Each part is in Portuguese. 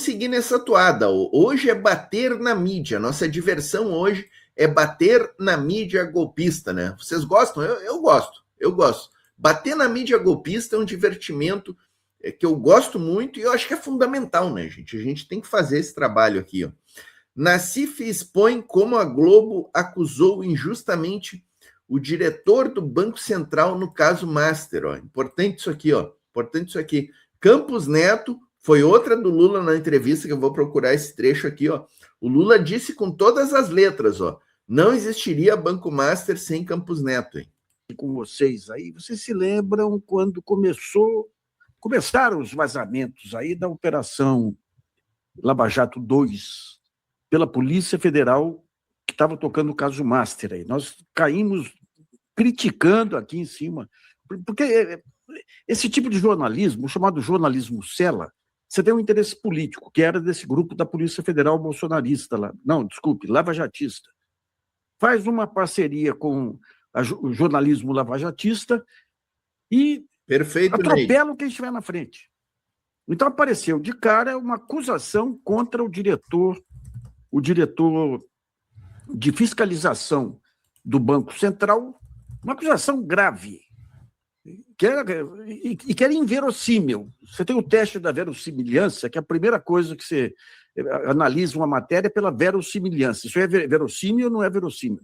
seguir nessa toada. Hoje é bater na mídia. Nossa diversão hoje é bater na mídia golpista, né? Vocês gostam? Eu gosto. Eu gosto. Bater na mídia golpista é um divertimento que eu gosto muito e eu acho que é fundamental, né, gente? A gente tem que fazer esse trabalho aqui, ó. Nassif expõe como a Globo acusou injustamente o diretor do Banco Central no caso Master. Ó. Importante isso aqui, ó. Importante isso aqui. Campos Neto foi outra do Lula na entrevista, que eu vou procurar esse trecho aqui, ó. O Lula disse com todas as letras, ó, não existiria Banco Master sem Campos Neto, hein? Com vocês aí, vocês se lembram quando começaram os vazamentos aí da Operação Lava Jato 2 pela Polícia Federal, que estava tocando o caso Master aí. Nós caímos criticando aqui em cima, porque esse tipo de jornalismo, chamado jornalismo cela, você tem um interesse político, que era desse grupo da Polícia Federal bolsonarista lá. Não, desculpe, lavajatista. Faz uma parceria com o jornalismo lavajatista e atropela quem estiver na frente. Então apareceu de cara uma acusação contra o diretor de fiscalização do Banco Central, uma acusação grave, que era inverossímil. Você tem o teste da verossimilhança, que é a primeira coisa que você analisa uma matéria pela verossimilhança. Isso é verossímil ou não é verossímil?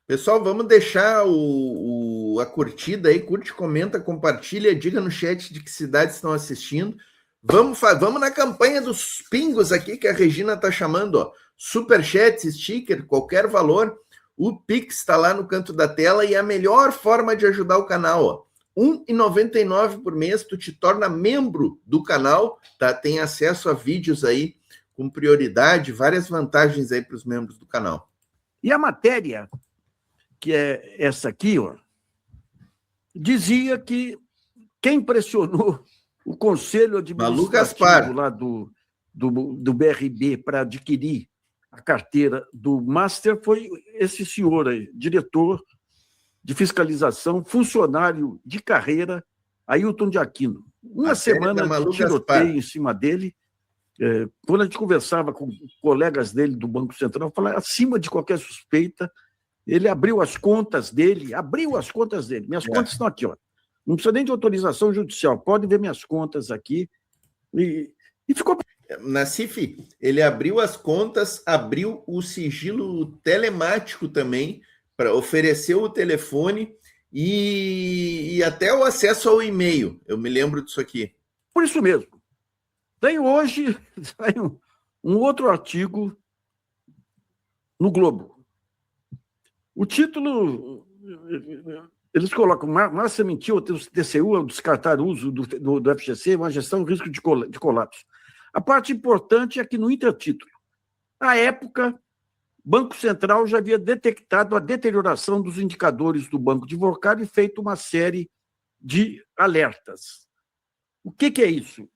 Pessoal, vamos deixar a curtida aí, curte, comenta, compartilha, diga no chat de que cidades estão assistindo. Vamos na campanha dos pingos aqui, que a Regina está chamando, ó. Superchat, sticker, qualquer valor. O Pix está lá no canto da tela e é a melhor forma de ajudar o canal, ó. R$ 1,99 por mês, tu te torna membro do canal, tá? Tem acesso a vídeos aí com prioridade, várias vantagens aí para os membros do canal. E a matéria, que é essa aqui, ó, dizia que quem pressionou o conselho administrativo lá do BRB para adquirir a carteira do Master foi esse senhor aí, diretor de fiscalização, funcionário de carreira, Ailton de Aquino. Uma semana de tiroteio em cima dele. Quando a gente conversava com colegas dele do Banco Central, falava acima de qualquer suspeita. Ele abriu as contas dele. Minhas contas estão aqui, ó. Não precisa nem de autorização judicial, pode ver minhas contas aqui. E ficou... Nassif, ele abriu as contas, abriu o sigilo telemático também, para oferecer o telefone e até o acesso ao e-mail. Eu me lembro disso aqui. Por isso mesmo. Tem hoje um outro artigo no Globo. O título, eles colocam, Márcia mentiu, o TCU ao descartar o uso do FGC, uma gestão de risco de colapso. A parte importante é que no intertítulo, à época, Banco Central já havia detectado a deterioração dos indicadores do Banco de Vocari e feito uma série de alertas. O que é isso?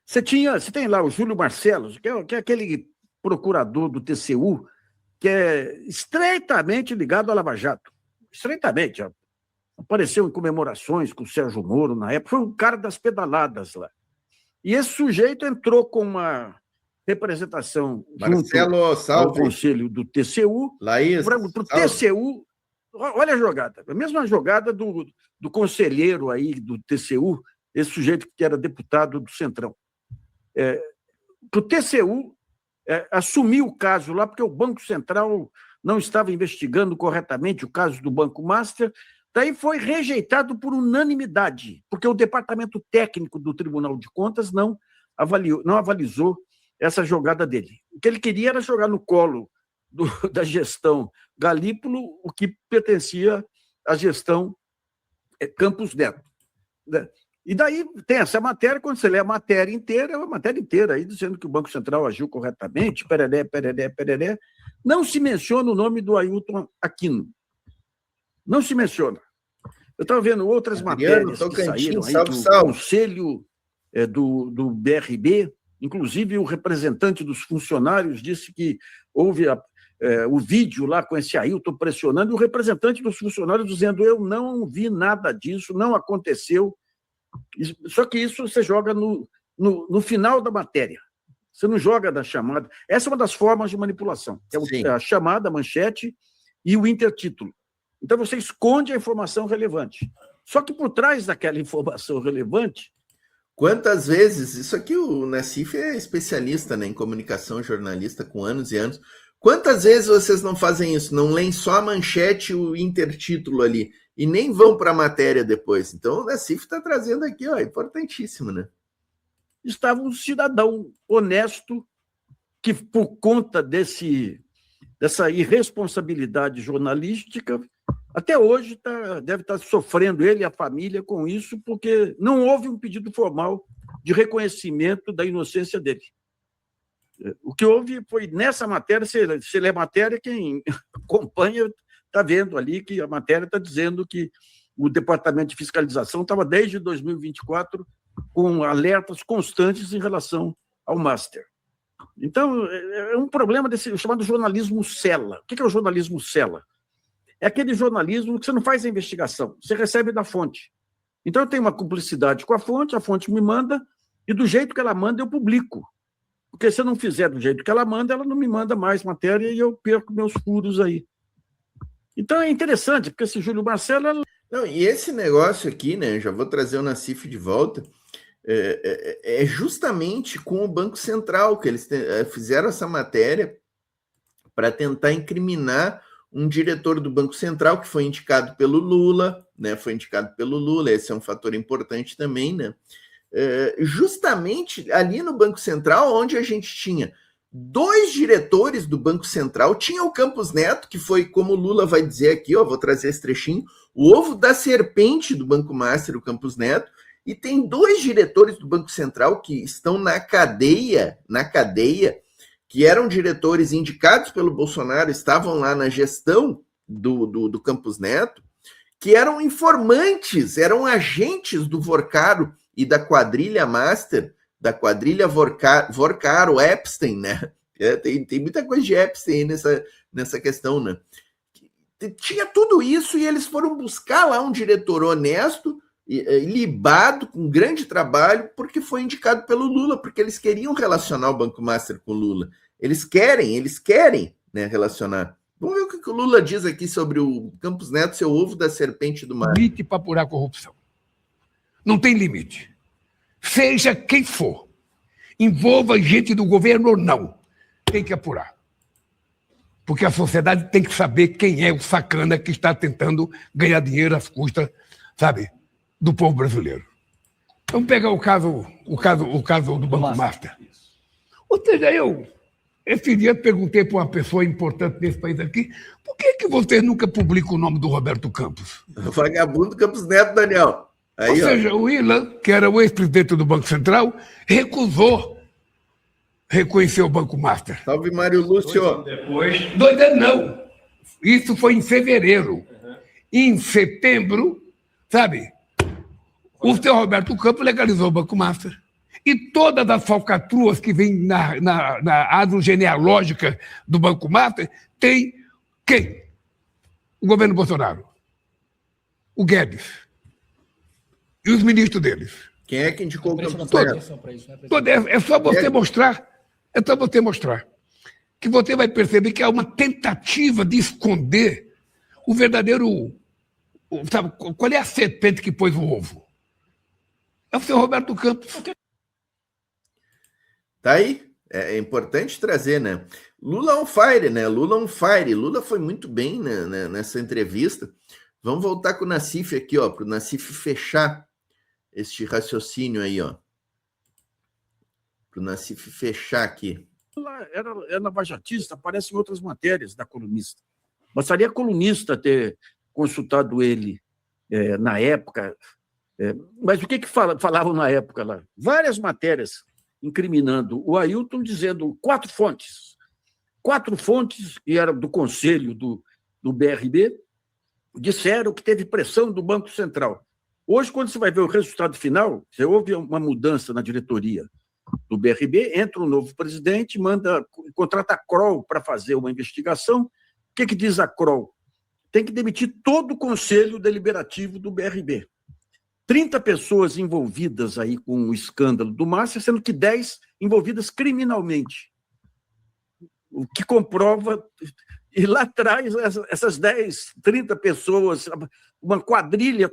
Você tem lá o Júlio Marcelos, que é aquele procurador do TCU, que é estreitamente ligado à Lava Jato. Estreitamente. Ó. Apareceu em comemorações com o Sérgio Moro na época, foi um cara das pedaladas lá. E esse sujeito entrou com uma representação Marcelo, junto ao conselho do TCU, para o TCU. Olha a jogada, a mesma jogada do conselheiro aí do TCU, esse sujeito que era deputado do Centrão. Para o TCU assumir o caso lá, porque o Banco Central não estava investigando corretamente o caso do Banco Master, daí foi rejeitado por unanimidade, porque o departamento técnico do Tribunal de Contas não avalizou essa jogada dele. O que ele queria era jogar no colo da gestão Galípolo o que pertencia à gestão Campos Neto. E daí tem essa matéria, quando você lê a matéria inteira, é uma matéria inteira aí dizendo que o Banco Central agiu corretamente, pereré, não se menciona o nome do Ailton Aquino. Não se menciona. Eu estava vendo outras matérias que saíram aí do conselho do BRB, inclusive o representante dos funcionários disse que houve o vídeo lá com esse Ailton pressionando, e o representante dos funcionários dizendo eu não vi nada disso, não aconteceu. Só que isso você joga no final da matéria. Você não joga da chamada. Essa é uma das formas de manipulação. É a chamada, a manchete e o intertítulo. Então, você esconde a informação relevante. Só que por trás daquela informação relevante... Quantas vezes... Isso aqui, o Nassif é especialista, né, em comunicação, jornalista com anos e anos. Quantas vezes vocês não fazem isso? Não leem só a manchete e o intertítulo ali. E nem vão para a matéria depois. Então, o Nassif está trazendo aqui, ó, importantíssimo, né? Estava um cidadão honesto que, por conta dessa irresponsabilidade jornalística, até hoje deve estar sofrendo ele e a família com isso, porque não houve um pedido formal de reconhecimento da inocência dele. O que houve foi, nessa matéria, se lê a matéria, quem acompanha está vendo ali que a matéria está dizendo que o Departamento de Fiscalização estava, desde 2024, com alertas constantes em relação ao Master. Então, é um problema desse chamado jornalismo cela. O que é o jornalismo cela? É aquele jornalismo que você não faz a investigação, você recebe da fonte. Então, eu tenho uma cumplicidade com a fonte me manda, e do jeito que ela manda, eu publico. Porque se eu não fizer do jeito que ela não me manda mais matéria e eu perco meus furos aí. Então, é interessante, porque esse Júlio Marcelo... Não, e esse negócio aqui, né, já vou trazer o Nassif de volta, é justamente com o Banco Central, que eles fizeram essa matéria para tentar incriminar um diretor do Banco Central que foi indicado pelo Lula, né? Foi indicado pelo Lula, esse é um fator importante também, né? Justamente ali no Banco Central, onde a gente tinha 2 diretores do Banco Central, tinha o Campos Neto, que foi, como o Lula vai dizer aqui, ó, vou trazer esse trechinho, o ovo da serpente do Banco Master, o Campos Neto, e tem 2 diretores do Banco Central que estão na cadeia, que eram diretores indicados pelo Bolsonaro, estavam lá na gestão do Campos Neto, que eram informantes, eram agentes do Vorcaro e da quadrilha Master, da quadrilha Vorcaro, Epstein, né? Tem muita coisa de Epstein nessa questão, né? Tinha tudo isso e eles foram buscar lá um diretor honesto, libado, com grande trabalho, porque foi indicado pelo Lula, porque eles queriam relacionar o Banco Master com o Lula. Eles querem, né, relacionar. Vamos ver o que o Lula diz aqui sobre o Campos Neto, seu ovo da serpente do mar. Limite para apurar corrupção. Não tem limite. Seja quem for, envolva gente do governo ou não, tem que apurar. Porque a sociedade tem que saber quem é o sacana que está tentando ganhar dinheiro às custas, sabe, do povo brasileiro. Vamos pegar o caso do Banco Master. Ou seja, esse dia perguntei para uma pessoa importante desse país aqui, por que você nunca publica o nome do Roberto Campos? O vagabundo Campos Neto, Daniel. Aí, ou seja, o Ilan, que era o ex-presidente do Banco Central, recusou reconhecer o Banco Master. Salve, Mário Lúcio. 2 anos depois. 2 anos não. Isso foi em fevereiro. Uhum. Em setembro, sabe, o senhor Roberto Campos legalizou o Banco Master. E todas as falcatruas que vêm na árvore genealógica do Banco Master tem quem? O governo Bolsonaro. O Guedes. E os ministros deles. Quem é que indicou o Campos Neto? É só você mostrar. É só você mostrar. Que você vai perceber que há uma tentativa de esconder o verdadeiro... Sabe, qual é a serpente que pôs o ovo? É o senhor Roberto Campos. Tá aí. É importante trazer, né? Lula on fire, né? Lula on fire. Lula foi muito bem, né, nessa entrevista. Vamos voltar com o Nassif aqui, ó, para o Nassif fechar este raciocínio aí, ó. Para o Nassif fechar aqui. Era lavajatista, aparece em outras matérias da colunista. Bastaria a colunista ter consultado ele na época. Mas o que falavam na época lá? Várias matérias incriminando o Ailton, dizendo 4 fontes. 4 fontes, e era do conselho do BRB, disseram que teve pressão do Banco Central. Hoje, quando você vai ver o resultado final, você houve uma mudança na diretoria do BRB, entra um novo presidente, contrata a Kroll para fazer uma investigação. O que diz a Kroll? Tem que demitir todo o conselho deliberativo do BRB. 30 pessoas envolvidas aí com o escândalo do Márcio, sendo que 10 envolvidas criminalmente. O que comprova... E lá atrás, essas 10, 30 pessoas, uma quadrilha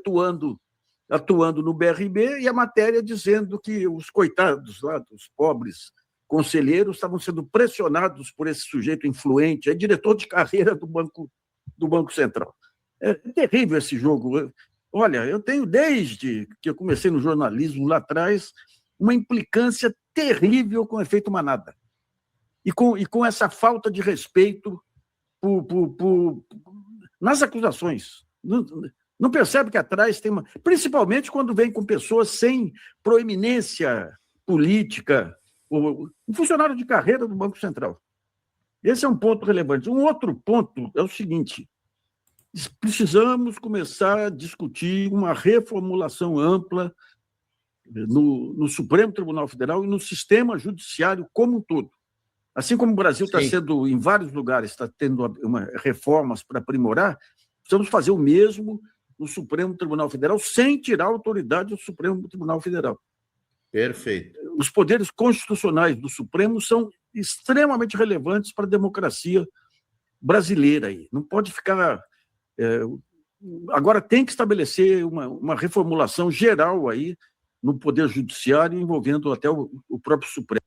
atuando no BRB, e a matéria dizendo que os coitados lá, os pobres conselheiros, estavam sendo pressionados por esse sujeito influente, é diretor de carreira do Banco Central. É terrível esse jogo. Olha, eu tenho, desde que eu comecei no jornalismo lá atrás, uma implicância terrível com o efeito manada. E com essa falta de respeito nas acusações. Não percebe que atrás tem uma... Principalmente quando vem com pessoas sem proeminência política, um funcionário de carreira do Banco Central. Esse é um ponto relevante. Um outro ponto é o seguinte: precisamos começar a discutir uma reformulação ampla no Supremo Tribunal Federal e no sistema judiciário como um todo. Assim como o Brasil está sendo, em vários lugares, está tendo reformas para aprimorar, precisamos fazer o mesmo no Supremo Tribunal Federal, sem tirar a autoridade do Supremo Tribunal Federal. Perfeito. Os poderes constitucionais do Supremo são extremamente relevantes para a democracia brasileira. Aí. Não pode ficar... agora tem que estabelecer uma reformulação geral aí no Poder Judiciário, envolvendo até o próprio Supremo.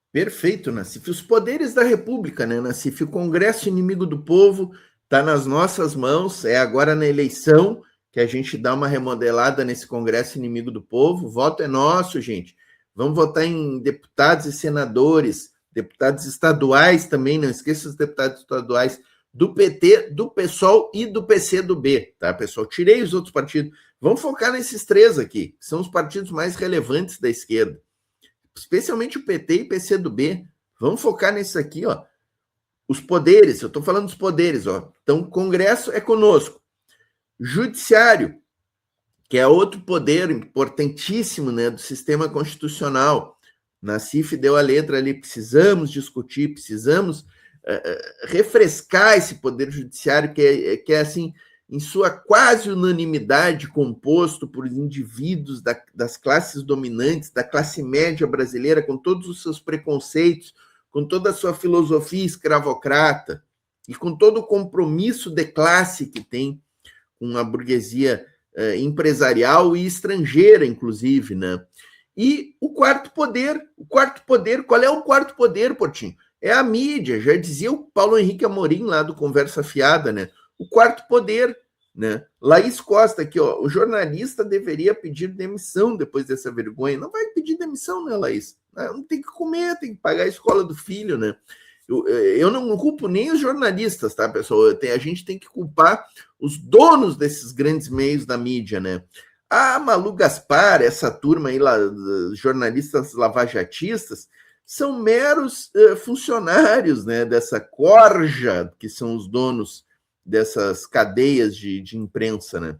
Perfeito, Nassif. Os poderes da República, né, Nassif? O Congresso inimigo do povo está nas nossas mãos. É agora na eleição que a gente dá uma remodelada nesse Congresso inimigo do povo. O voto é nosso, gente. Vamos votar em deputados e senadores, deputados estaduais também, não esqueça os deputados estaduais do PT, do PSOL e do PCdoB, tá, pessoal? Tirei os outros partidos. Vamos focar nesses três aqui, que são os partidos mais relevantes da esquerda. Especialmente o PT e PCdoB. Vamos focar nesse aqui, ó. Os poderes, eu estou falando dos poderes, ó. Então, o Congresso é conosco. Judiciário, que é outro poder importantíssimo, né, do sistema constitucional. Nassif deu a letra ali, precisamos discutir, precisamos refrescar esse poder judiciário que é assim, em sua quase unanimidade, composto por indivíduos das classes dominantes, da classe média brasileira, com todos os seus preconceitos, com toda a sua filosofia escravocrata e com todo o compromisso de classe que tem com a burguesia empresarial e estrangeira, inclusive, né? E o quarto poder, qual é o quarto poder, Portinho? É a mídia, já dizia o Paulo Henrique Amorim lá do Conversa Fiada, né? O quarto poder, né? Laís Costa aqui, ó, o jornalista deveria pedir demissão depois dessa vergonha. Não vai pedir demissão, né, Laís? Não tem que comer, tem que pagar a escola do filho, né? Eu não culpo nem os jornalistas, tá, pessoal? A gente tem que culpar os donos desses grandes meios da mídia, né? A Malu Gaspar, essa turma aí, jornalistas lavajatistas, são meros funcionários, né, dessa corja que são os donos dessas cadeias de imprensa, né?